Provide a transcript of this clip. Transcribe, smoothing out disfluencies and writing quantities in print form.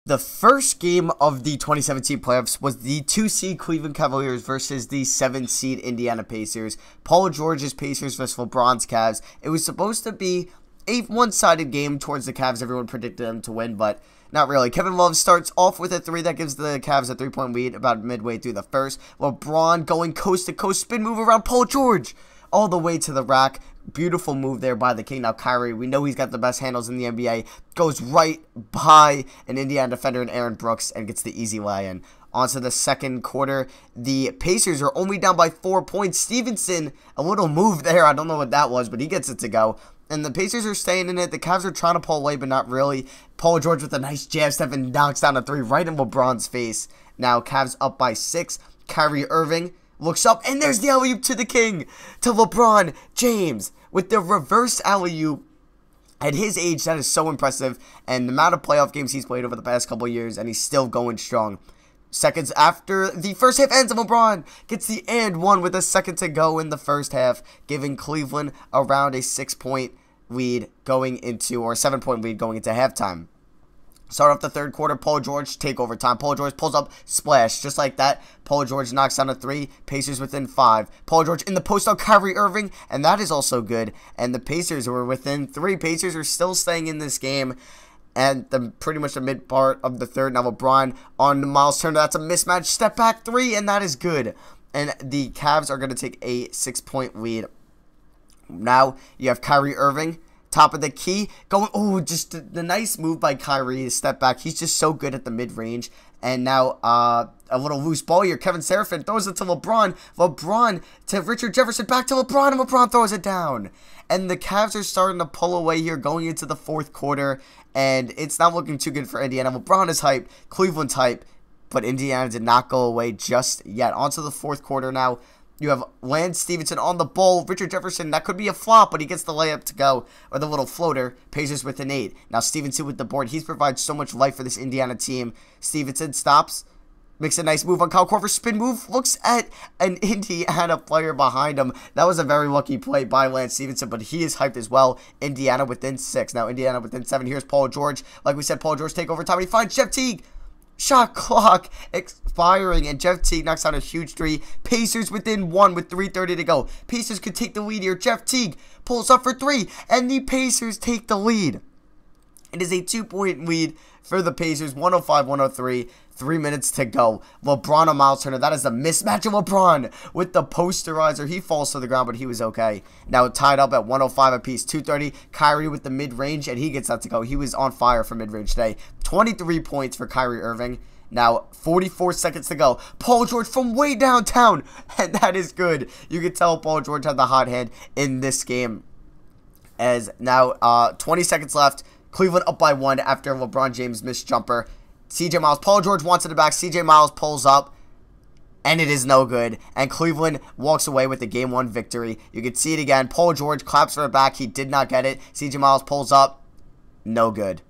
The first game of the 2017 playoffs was the 2-seed Cleveland Cavaliers versus the 7-seed Indiana Pacers. Paul George's Pacers versus LeBron's Cavs. It was supposed to be a one-sided game towards the Cavs. Everyone predicted them to win, but not really. Kevin Love starts off with a three that gives the Cavs a 3-point lead about midway through the first. LeBron going coast-to-coast spin move around Paul George all the way to the rack. Beautiful move there by the King. Now Kyrie, we know he's got the best handles in the NBA, goes right by an Indiana defender in Aaron Brooks and gets the easy lay-in. On to the second quarter. The Pacers are only down by 4 points. Stevenson, a little move there. I don't know what that was, but he gets it to go. And the Pacers are staying in it. The Cavs are trying to pull away, but not really. Paul George with a nice jab step and knocks down a three right in LeBron's face. Now Cavs up by 6. Kyrie Irving looks up, and there's the alley-oop to the King, to LeBron James, with the reverse alley-oop. At his age, that is so impressive, and the amount of playoff games he's played over the past couple of years, and he's still going strong. Seconds after the first half ends, and LeBron gets the and one with a second to go in the first half, giving Cleveland around a 6-point lead going into, or 7-point lead going into halftime. Start off the third quarter, Paul George, take over time. Paul George pulls up, splash, just like that. Paul George knocks down a 3, Pacers within 5. Paul George in the post on Kyrie Irving, and that is also good. And the Pacers were within 3. Pacers are still staying in this game. And pretty much the mid part of the third. Now LeBron on Miles Turner, that's a mismatch, step back 3, and that is good. And the Cavs are going to take a 6-point lead. Now you have Kyrie Irving, top of the key, going, oh, just the nice move by Kyrie to step back. He's just so good at the mid-range. And now a little loose ball here. Kevin Seraphin throws it to LeBron. LeBron to Richard Jefferson, back to LeBron, and LeBron throws it down. And the Cavs are starting to pull away here going into the fourth quarter. And it's not looking too good for Indiana. LeBron is hyped. Cleveland's hyped. But Indiana did not go away just yet. On to the fourth quarter now. You have Lance Stevenson on the ball. Richard Jefferson, that could be a flop, but he gets the layup to go. Or the little floater. Pacers with an 8. Now Stevenson with the board. He's provided so much life for this Indiana team. Stevenson stops. Makes a nice move on Kyle Korver. Spin move. Looks at an Indiana player behind him. That was a very lucky play by Lance Stevenson, but he is hyped as well. Indiana within 6. Now Indiana within 7. Here's Paul George. Like we said, Paul George take over time. He finds Jeff Teague. Shot clock expiring, and Jeff Teague knocks out a huge 3. Pacers within 1 with 3:30 to go. Pacers could take the lead here. Jeff Teague pulls up for 3, and the Pacers take the lead. It is a 2-point lead for the Pacers, 105-103. 3 minutes to go. LeBron on Miles Turner. That is a mismatch of LeBron with the posterizer. He falls to the ground, but he was okay. Now tied up at 105 apiece. 2:30. Kyrie with the mid-range, and he gets that to go. He was on fire for mid-range today. 23 points for Kyrie Irving. Now 44 seconds to go. Paul George from way downtown, and that is good. You can tell Paul George had the hot hand in this game. As now 20 seconds left. Cleveland up by 1 after LeBron James missed jumper. CJ Miles, Paul George wants it back. CJ Miles pulls up, and it is no good. And Cleveland walks away with the Game 1 victory. You can see it again. Paul George claps for it back. He did not get it. CJ Miles pulls up. No good.